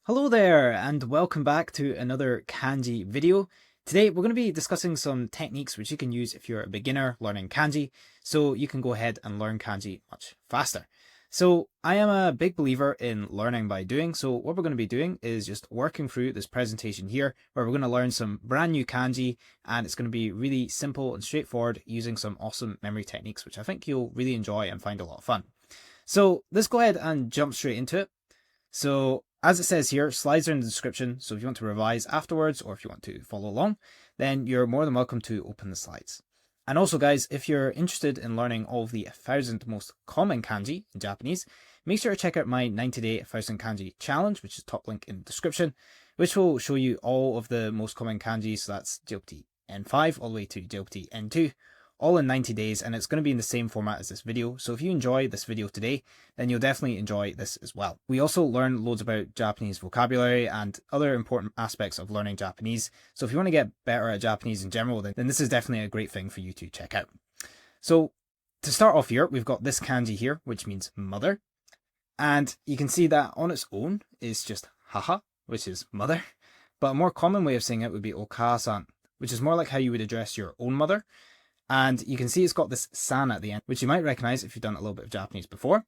Hello there and welcome back to another kanji video. Today we're going to be discussing some techniques which you can use if you're a beginner learning kanji, so you can go ahead and learn kanji much faster. So I am a big believer in learning by doing, so what we're going to be doing is just working through this presentation here where we're going to learn some brand new kanji, and it's going to be really simple and straightforward using some awesome memory techniques which I think you'll really enjoy and find a lot of fun. So let's go ahead and jump straight into it. So as it says here, slides are in the description, so if you want to revise afterwards or if you want to follow along, then you're more than welcome to open the slides. And also guys, if you're interested in learning all of the 1,000 most common kanji in Japanese, make sure to check out my 90-day 1,000 kanji challenge, which is top link in the description, which will show you all of the most common kanji, so that's JLPT N5 all the way to JLPT N2, all in 90 days, and it's going to be in the same format as this video. So if you enjoy this video today, then you'll definitely enjoy this as well. We also learn loads about Japanese vocabulary and other important aspects of learning Japanese. So if you want to get better at Japanese in general, then this is definitely a great thing for you to check out. So to start off here, we've got this kanji here, which means mother. And you can see that on its own is just haha, which is mother. But a more common way of saying it would be okasan, which is more like how you would address your own mother. And you can see it's got this san at the end, which you might recognize if you've done a little bit of Japanese before.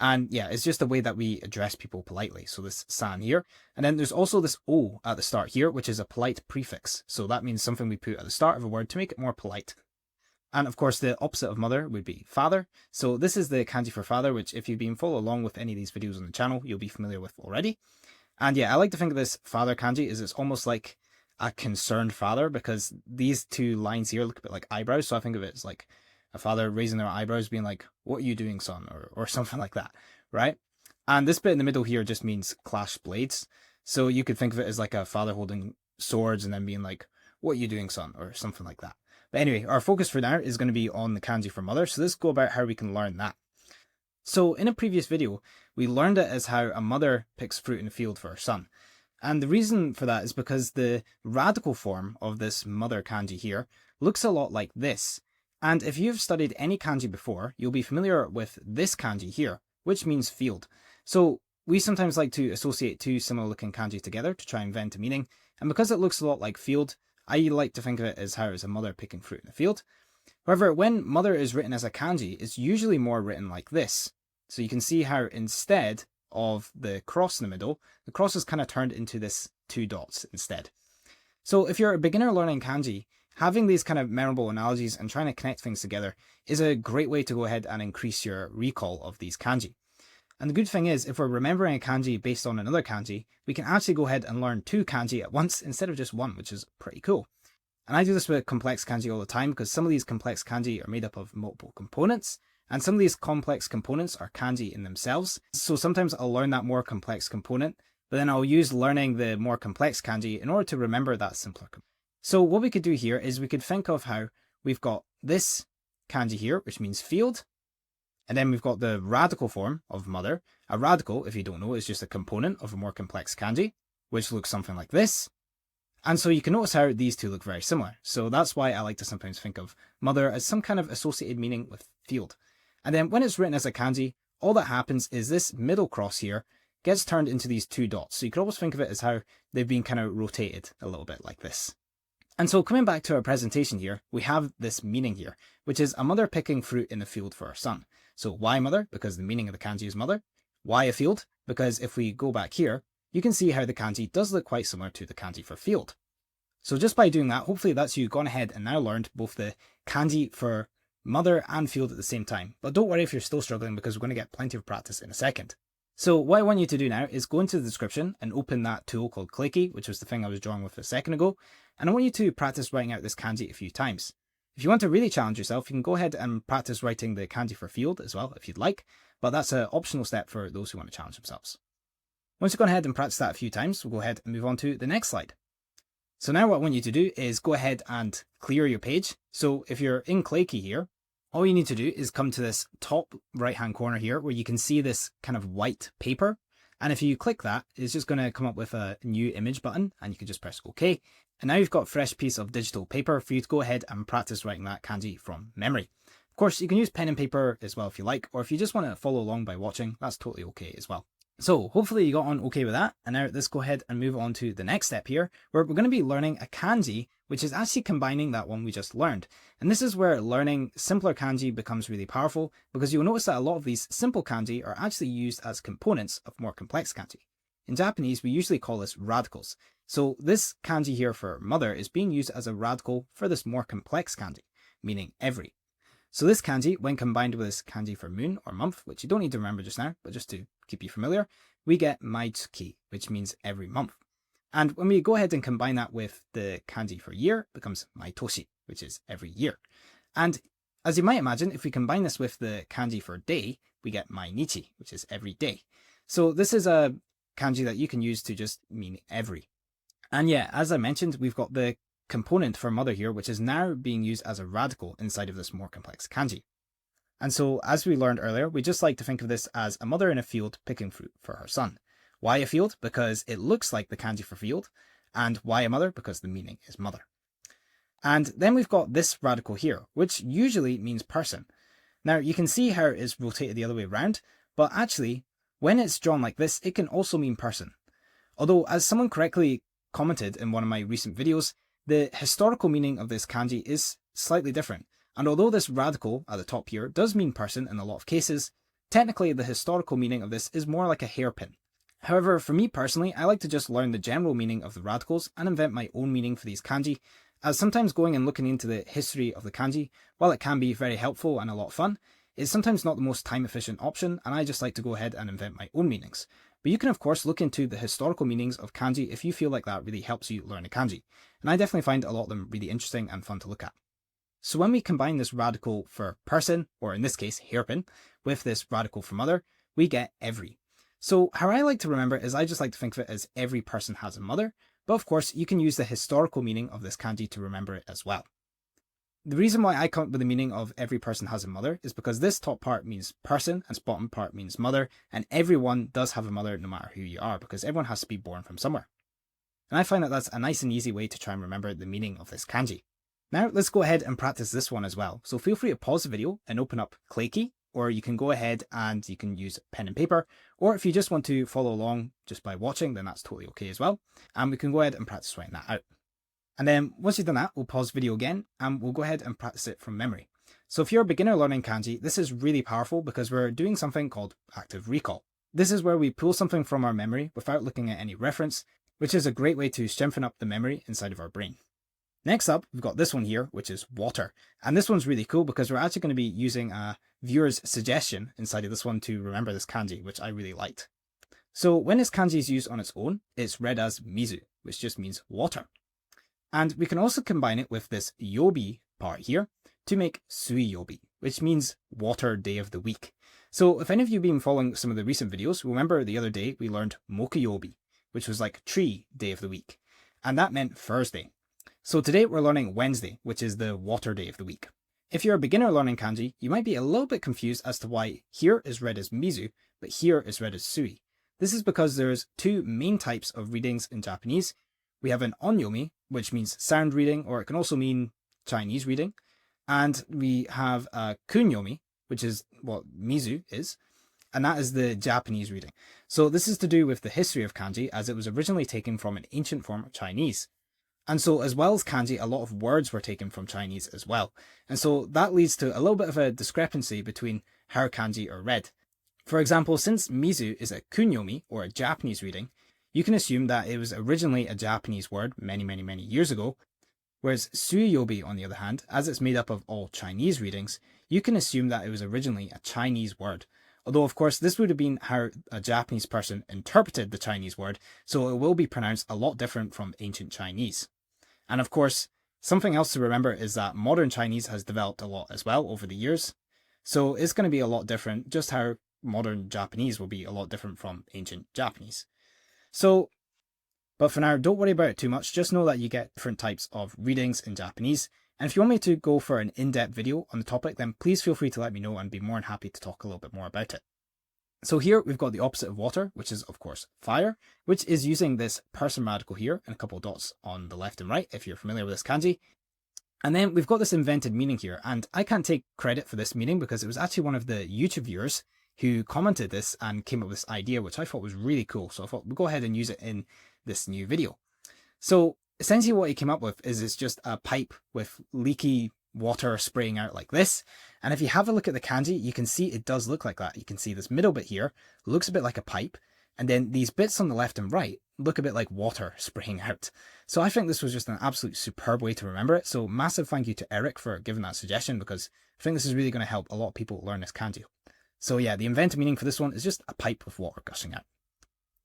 And yeah, it's just the way that we address people politely. So this san here. And then there's also this o at the start here, which is a polite prefix. So that means something we put at the start of a word to make it more polite. And of course, the opposite of mother would be father. So this is the kanji for father, which if you've been following along with any of these videos on the channel, you'll be familiar with already. And yeah, I like to think of this father kanji as it's almost like a concerned father, because these two lines here look a bit like eyebrows. So I think of it as like a father raising their eyebrows being like, "What are you doing, son?" or something like that, right? And this bit in the middle here just means clash blades. So you could think of it as like a father holding swords and then being like, "What are you doing, son?" or something like that. But anyway, our focus for now is going to be on the kanji for mother. So let's go about how we can learn that. So in a previous video, we learned it as how a mother picks fruit in the field for her son. And the reason for that is because the radical form of this mother kanji here looks a lot like this. And if you've studied any kanji before, you'll be familiar with this kanji here, which means field. So we sometimes like to associate two similar looking kanji together to try and invent a meaning. And because it looks a lot like field, I like to think of it as how it's a mother picking fruit in the field. However, when mother is written as a kanji, it's usually more written like this. So you can see how instead of the cross in the middle, the cross is kind of turned into this two dots instead. So if you're a beginner learning kanji, having these kind of memorable analogies and trying to connect things together is a great way to go ahead and increase your recall of these kanji. And the good thing is, if we're remembering a kanji based on another kanji, we can actually go ahead and learn two kanji at once instead of just one, which is pretty cool. And I do this with complex kanji all the time because some of these complex kanji are made up of multiple components, and some of these complex components are kanji in themselves. So sometimes I'll learn that more complex component, but then I'll use learning the more complex kanji in order to remember that simpler component. So what we could do here is we could think of how we've got this kanji here, which means field, and then we've got the radical form of mother. A radical, if you don't know, is just a component of a more complex kanji, which looks something like this. And so you can notice how these two look very similar. So that's why I like to sometimes think of mother as some kind of associated meaning with field. And then when it's written as a kanji, all that happens is this middle cross here gets turned into these two dots. So you could always think of it as how they've been kind of rotated a little bit like this. And so coming back to our presentation here, we have this meaning here, which is a mother picking fruit in the field for her son. So why mother? Because the meaning of the kanji is mother. Why a field? Because if we go back here, you can see how the kanji does look quite similar to the kanji for field. So just by doing that, hopefully that's you gone ahead and now learned both the kanji for mother and field at the same time. But don't worry if you're still struggling, because we're going to get plenty of practice in a second. So what I want you to do now is go into the description and open that tool called Clicky, which was the thing I was drawing with a second ago. And I want you to practice writing out this kanji a few times. If you want to really challenge yourself, you can go ahead and practice writing the kanji for field as well, if you'd like. But that's an optional step for those who want to challenge themselves. Once you've gone ahead and practiced that a few times, we'll go ahead and move on to the next slide. So now what I want you to do is go ahead and clear your page. So if you're in Clicky here, all you need to do is come to this top right hand corner here where you can see this kind of white paper. And if you click that, it's just going to come up with a new image button, and you can just press OK. And now you've got a fresh piece of digital paper for you to go ahead and practice writing that kanji from memory. Of course, you can use pen and paper as well if you like, or if you just want to follow along by watching, that's totally okay as well. So hopefully you got on okay with that. And now let's go ahead and move on to the next step here, where we're going to be learning a kanji, which is actually combining that one we just learned. And this is where learning simpler kanji becomes really powerful, because you'll notice that a lot of these simple kanji are actually used as components of more complex kanji. In Japanese, we usually call this radicals. So this kanji here for mother is being used as a radical for this more complex kanji, meaning every. So this kanji, when combined with this kanji for moon or month, which you don't need to remember just now, but just to keep you familiar, we get maitsuki, which means every month. And when we go ahead and combine that with the kanji for year, it becomes maitoshi, which is every year. And as you might imagine, if we combine this with the kanji for day, we get mainichi, which is every day. So this is a kanji that you can use to just mean every. And yeah, as I mentioned, we've got the component for mother here, which is now being used as a radical inside of this more complex kanji. And so, as we learned earlier, we just like to think of this as a mother in a field picking fruit for her son. Why a field? Because it looks like the kanji for field. And why a mother? Because the meaning is mother. And then we've got this radical here, which usually means person. Now, you can see how it is rotated the other way around, but actually, when it's drawn like this, it can also mean person. Although, as someone correctly commented in one of my recent videos, the historical meaning of this kanji is slightly different, and although this radical at the top here does mean person in a lot of cases, technically the historical meaning of this is more like a hairpin. However, for me personally, I like to just learn the general meaning of the radicals and invent my own meaning for these kanji, as sometimes going and looking into the history of the kanji, while it can be very helpful and a lot of fun, is sometimes not the most time efficient option, and I just like to go ahead and invent my own meanings. But you can of course look into the historical meanings of kanji if you feel like that really helps you learn a kanji. And I definitely find a lot of them really interesting and fun to look at. So when we combine this radical for person, or in this case hairpin, with this radical for mother, we get every. So how I like to remember is I just like to think of it as every person has a mother, but of course you can use the historical meaning of this kanji to remember it as well. The reason why I come up with the meaning of every person has a mother is because this top part means person and this bottom part means mother, and everyone does have a mother no matter who you are, because everyone has to be born from somewhere. And I find that that's a nice and easy way to try and remember the meaning of this kanji. Now let's go ahead and practice this one as well. So feel free to pause the video and open up Clicky, or you can go ahead and you can use pen and paper, or if you just want to follow along just by watching, then that's totally okay as well. And we can go ahead and practice writing that out. And then once you've done that, we'll pause the video again and we'll go ahead and practice it from memory. So if you're a beginner learning kanji, this is really powerful because we're doing something called active recall. This is where we pull something from our memory without looking at any reference, which is a great way to strengthen up the memory inside of our brain. Next up, we've got this one here, which is water. And this one's really cool because we're actually going to be using a viewer's suggestion inside of this one to remember this kanji, which I really liked. So when this kanji is used on its own, it's read as mizu, which just means water. And we can also combine it with this yobi part here to make suiyobi, which means water day of the week. So if any of you have been following some of the recent videos, remember the other day we learned mokuyobi, which was like tree day of the week. And that meant Thursday. So today we're learning Wednesday, which is the water day of the week. If you're a beginner learning kanji, you might be a little bit confused as to why here is read as mizu, but here is read as sui. This is because there's two main types of readings in Japanese. We have an onyomi, which means sound reading, or it can also mean Chinese reading. And we have a kunyomi, which is what mizu is, and that is the Japanese reading. So this is to do with the history of kanji, as it was originally taken from an ancient form of Chinese. And so as well as kanji, a lot of words were taken from Chinese as well. And so that leads to a little bit of a discrepancy between how kanji are read. For example, since mizu is a kunyomi, or a Japanese reading, you can assume that it was originally a Japanese word many years ago, whereas suiyobi, on the other hand, as it's made up of all Chinese readings, you can assume that it was originally a Chinese word. Although, of course, this would have been how a Japanese person interpreted the Chinese word, so it will be pronounced a lot different from ancient Chinese. And of course, something else to remember is that modern Chinese has developed a lot as well over the years, so it's going to be a lot different, just how modern Japanese will be a lot different from ancient Japanese. So, but for now, don't worry about it too much, just know that you get different types of readings in Japanese, and if you want me to go for an in-depth video on the topic, then please feel free to let me know and be more than happy to talk a little bit more about it. So here we've got the opposite of water, which is of course fire, which is using this person radical here and a couple of dots on the left and right if you're familiar with this kanji. And then we've got this invented meaning here, and I can't take credit for this meaning because it was actually one of the YouTube viewers. who commented this and came up with this idea, which I thought was really cool. So I thought we'll go ahead and use it in this new video. So essentially what he came up with is it's just a pipe with leaky water spraying out like this. And if you have a look at the kanji, you can see it does look like that. You can see this middle bit here looks a bit like a pipe. And then these bits on the left and right look a bit like water spraying out. So I think this was just an absolute superb way to remember it. So massive thank you to Eric for giving that suggestion, because I think this is really going to help a lot of people learn this kanji. So yeah, the invented meaning for this one is just a pipe with water gushing out.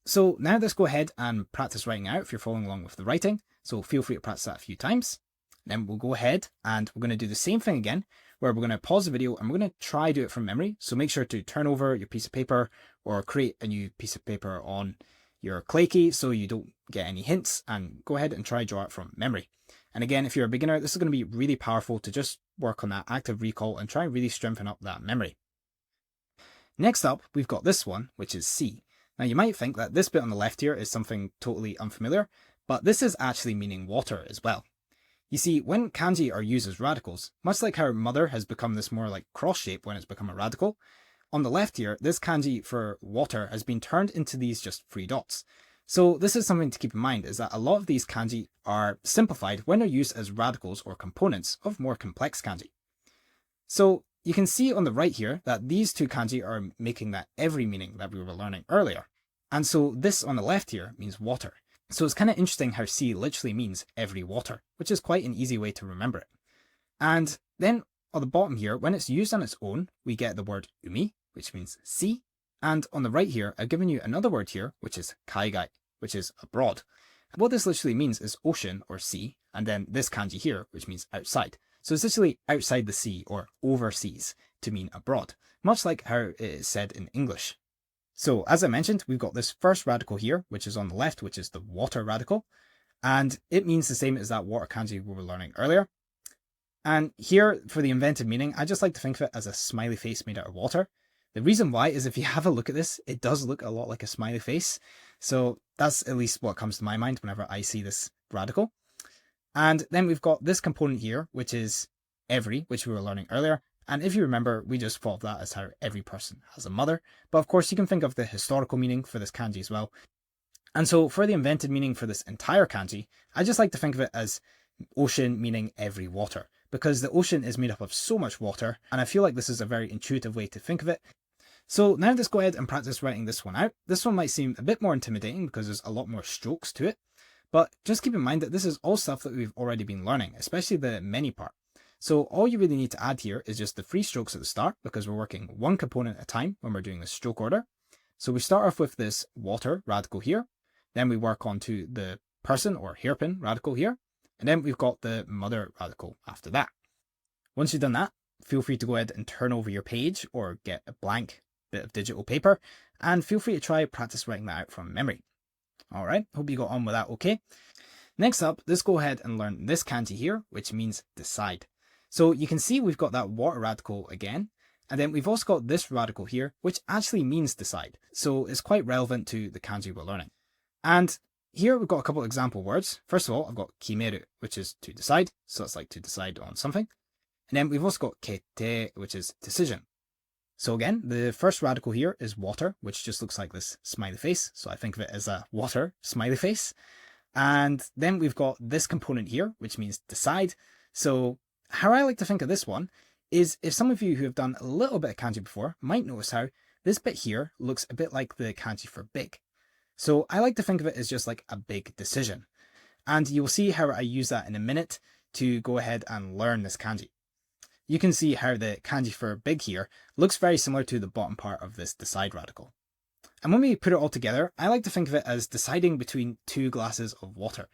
So now let's go ahead and practice writing out if you're following along with the writing. So feel free to practice that a few times. Then we'll go ahead and we're going to do the same thing again, where we're going to pause the video and we're going to try do it from memory. So make sure to turn over your piece of paper or create a new piece of paper on your clay key so you don't get any hints, and go ahead and try draw it from memory. And again, if you're a beginner, this is going to be really powerful to just work on that active recall and try and really strengthen up that memory. Next up, we've got this one, which is C. Now you might think that this bit on the left here is something totally unfamiliar, but this is actually meaning water as well. You see, when kanji are used as radicals, much like how mother has become this more like cross shape when it's become a radical, on the left here, this kanji for water has been turned into these just 3 dots. So this is something to keep in mind, is that a lot of these kanji are simplified when they're used as radicals or components of more complex kanji. So you can see on the right here that these 2 kanji are making that every meaning that we were learning earlier. And so this on the left here means water. So it's kind of interesting how C literally means every water, which is quite an easy way to remember it. And then on the bottom here, when it's used on its own, we get the word umi, which means sea. And on the right here, I've given you another word here, which is kaigai, which is abroad. And what this literally means is ocean or sea, and then this kanji here, which means outside. So it's literally outside the sea or overseas to mean abroad, much like how it is said in English. So as I mentioned, we've got this first radical here, which is on the left, which is the water radical. And it means the same as that water kanji we were learning earlier. And here for the invented meaning, I just like to think of it as a smiley face made out of water. The reason why is if you have a look at this, it does look a lot like a smiley face. So that's at least what comes to my mind whenever I see this radical. And then we've got this component here, which is every, which we were learning earlier. And if you remember, we just thought of that as how every person has a mother. But of course, you can think of the historical meaning for this kanji as well. And so for the invented meaning for this entire kanji, I just like to think of it as ocean meaning every water, because the ocean is made up of so much water. And I feel like this is a very intuitive way to think of it. So now let's go ahead and practice writing this one out. This one might seem a bit more intimidating because there's a lot more strokes to it. But just keep in mind that this is all stuff that we've already been learning, especially the many part. So all you really need to add here is just the 3 strokes at the start, because we're working one component at a time when we're doing the stroke order. So we start off with this water radical here. Then we work on to the person or hairpin radical here. And then we've got the mother radical after that. Once you've done that, feel free to go ahead and turn over your page or get a blank bit of digital paper. And feel free to try practice writing that out from memory. All right, hope you got on with that okay. Next up, let's go ahead and learn this kanji here, which means decide. So you can see we've got that water radical again, and then we've also got this radical here, which actually means decide. So it's quite relevant to the kanji we're learning. And here we've got a couple of example words. First of all, I've got kimeru, which is to decide. So it's like to decide on something. And then we've also got kette, which is decision. So again, the first radical here is water, which just looks like this smiley face. So I think of it as a water smiley face. And then we've got this component here, which means decide. So how I like to think of this one is, if some of you who have done a little bit of kanji before might notice how this bit here looks a bit like the kanji for big. So I like to think of it as just like a big decision. And you'll see how I use that in a minute to go ahead and learn this kanji. You can see how the kanji for big here looks very similar to the bottom part of this decide radical. And when we put it all together, I like to think of it as deciding between 2 glasses of water.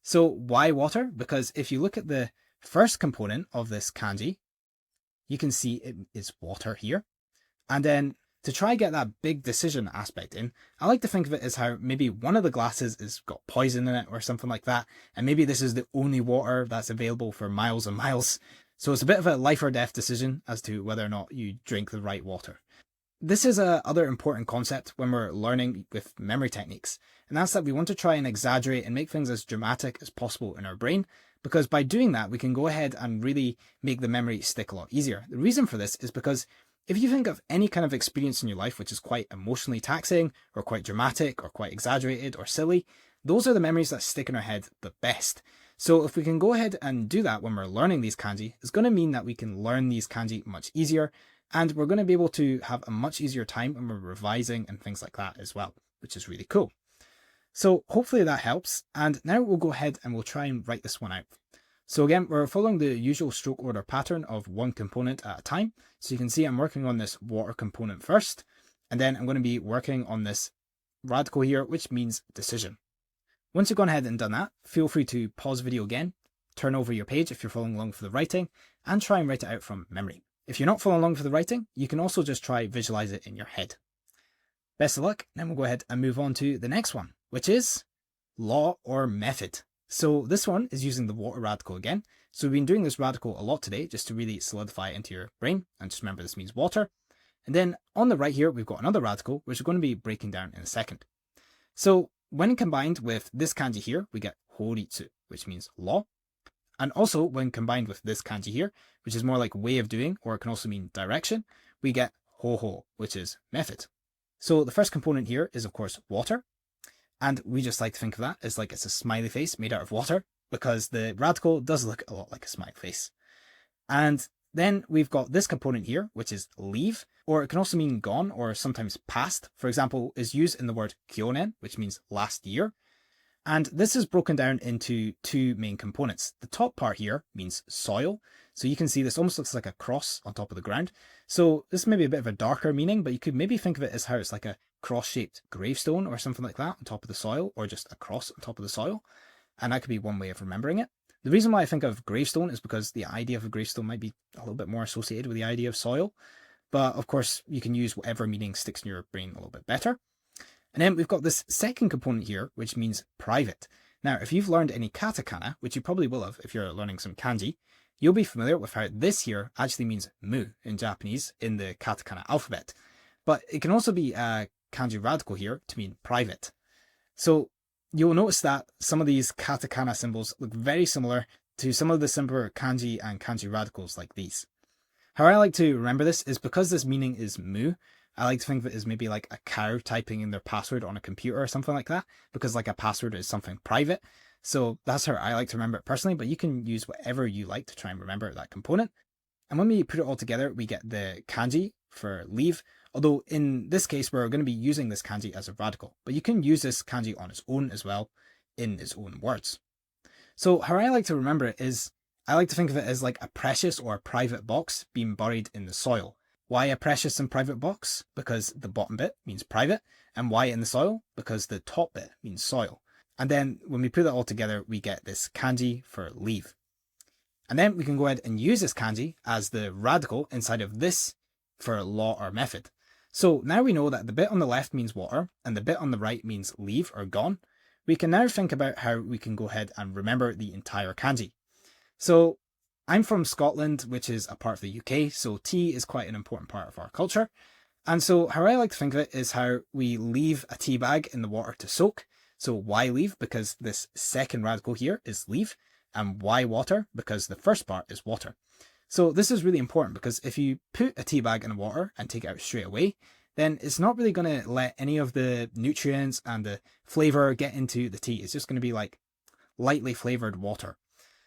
So why water? Because if you look at the first component of this kanji, you can see it is water here. And then to try get that big decision aspect in, I like to think of it as how maybe one of the glasses has got poison in it or something like that. And maybe this is the only water that's available for miles and miles. So it's a bit of a life or death decision as to whether or not you drink the right water. This is a other important concept when we're learning with memory techniques. And that's that we want to try and exaggerate and make things as dramatic as possible in our brain, because by doing that, we can go ahead and really make the memory stick a lot easier. The reason for this is because if you think of any kind of experience in your life which is quite emotionally taxing, or quite dramatic, or quite exaggerated, or silly, those are the memories that stick in our head the best. So if we can go ahead and do that when we're learning these kanji, it's going to mean that we can learn these kanji much easier, and we're going to be able to have a much easier time when we're revising and things like that as well, which is really cool. So hopefully that helps, and now we'll go ahead and we'll try and write this one out. So again, we're following the usual stroke order pattern of one component at a time. So you can see I'm working on this water component first, and then I'm going to be working on this radical here, which means decision. Once you've gone ahead and done that, feel free to pause the video again, turn over your page if you're following along for the writing, and try and write it out from memory. If you're not following along for the writing, you can also just try visualize it in your head. Best of luck, then we'll go ahead and move on to the next one, which is law or method. So this one is using the water radical again. So we've been doing this radical a lot today just to really solidify it into your brain. And just remember this means water. And then on the right here, we've got another radical, which we're going to be breaking down in a second. So when combined with this kanji here, we get horitsu, which means law. And also when combined with this kanji here, which is more like way of doing, or it can also mean direction, we get hoho, which is method. So the first component here is of course water. And we just like to think of that as like it's a smiley face made out of water, because the radical does look a lot like a smiley face. And then we've got this component here, which is leave, or it can also mean gone or sometimes past. For example, is used in the word kyonen, which means last year. And this is broken down into two main components. The top part here means soil. So you can see this almost looks like a cross on top of the ground. So this may be a bit of a darker meaning, but you could maybe think of it as how it's like a cross-shaped gravestone or something like that on top of the soil, or just a cross on top of the soil. And that could be one way of remembering it. The reason why I think of gravestone is because the idea of a gravestone might be a little bit more associated with the idea of soil. But of course, you can use whatever meaning sticks in your brain a little bit better. And then we've got this second component here, which means private. Now, if you've learned any katakana, which you probably will have if you're learning some kanji, you'll be familiar with how this here actually means mu in Japanese in the katakana alphabet. But it can also be a kanji radical here to mean private. So you'll notice that some of these katakana symbols look very similar to some of the simpler kanji and kanji radicals like these. How I like to remember this is because this meaning is mu, I like to think of it as maybe like a cow typing in their password on a computer or something like that, because like a password is something private. So that's how I like to remember it personally, but you can use whatever you like to try and remember that component. And when we put it all together, we get the kanji for leave. Although in this case, we're going to be using this kanji as a radical, but you can use this kanji on its own as well in its own words. So how I like to remember it is, I like to think of it as like a precious or a private box being buried in the soil. Why a precious and private box? Because the bottom bit means private. And why in the soil? Because the top bit means soil. And then when we put that all together, we get this kanji for leave. And then we can go ahead and use this kanji as the radical inside of this for law or method. So now we know that the bit on the left means water and the bit on the right means leave or gone. We can now think about how we can go ahead and remember the entire kanji. So I'm from Scotland, which is a part of the UK, so tea is quite an important part of our culture. And so how I like to think of it is how we leave a tea bag in the water to soak. So why leave? Because this second radical here is leave. And why water? Because the first part is water. So this is really important because if you put a tea bag in the water and take it out straight away, then it's not really going to let any of the nutrients and the flavor get into the tea. It's just going to be like lightly flavored water.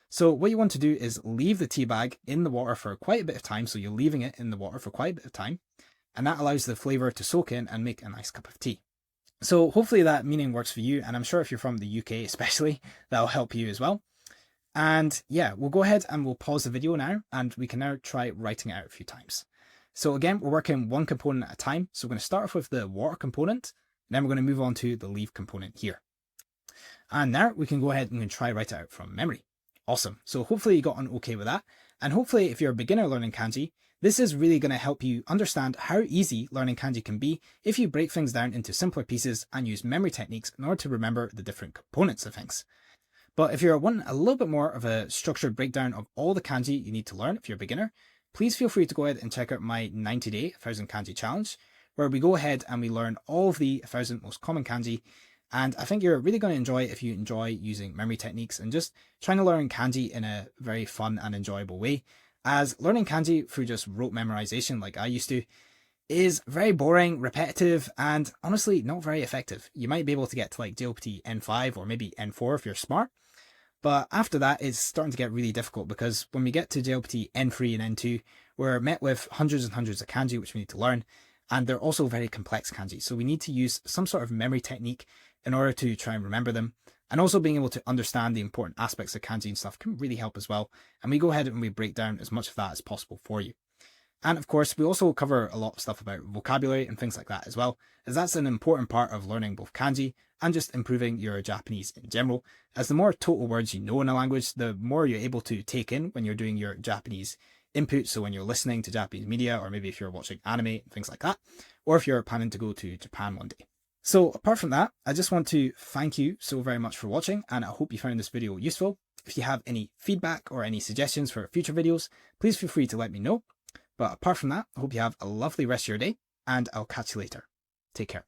So what you want to do is leave the tea bag in the water for quite a bit of time. So you're leaving it in the water for quite a bit of time. And that allows the flavor to soak in and make a nice cup of tea. So hopefully that meaning works for you. And I'm sure if you're from the UK especially, that'll help you as well. And yeah, we'll go ahead and we'll pause the video now. And we can now try writing it out a few times. So again, we're working one component at a time. So we're going to start off with the water component. Then we're going to move on to the leave component here. And now we can go ahead and we can try write it out from memory. Awesome. So hopefully you got on okay with that. And hopefully if you're a beginner learning kanji, this is really going to help you understand how easy learning kanji can be if you break things down into simpler pieces and use memory techniques in order to remember the different components of things. But if you're wanting a little bit more of a structured breakdown of all the kanji you need to learn if you're a beginner, please feel free to go ahead and check out my 90-day 1000 kanji challenge, where we go ahead and we learn all of the 1000 most common kanji. And I think you're really going to enjoy it if you enjoy using memory techniques and just trying to learn kanji in a very fun and enjoyable way. as learning kanji through just rote memorization like I used to is very boring, repetitive, and honestly not very effective. You might be able to get to like JLPT N5 or maybe N4 if you're smart, but after that it's starting to get really difficult because when we get to JLPT N3 and N2, we're met with hundreds and hundreds of kanji which we need to learn, and they're also very complex kanji. So we need to use some sort of memory technique in order to try and remember them. And also being able to understand the important aspects of kanji and stuff can really help as well. And we go ahead and we break down as much of that as possible for you. And of course, we also cover a lot of stuff about vocabulary and things like that as well, as that's an important part of learning both kanji and just improving your Japanese in general. As the more total words you know in a language, the more you're able to take in when you're doing your Japanese input. So when you're listening to Japanese media, or maybe if you're watching anime and things like that, or if you're planning to go to Japan one day. So apart from that, I just want to thank you so very much for watching, and I hope you found this video useful. If you have any feedback or any suggestions for future videos, please feel free to let me know. But apart from that, I hope you have a lovely rest of your day, and I'll catch you later. Take care.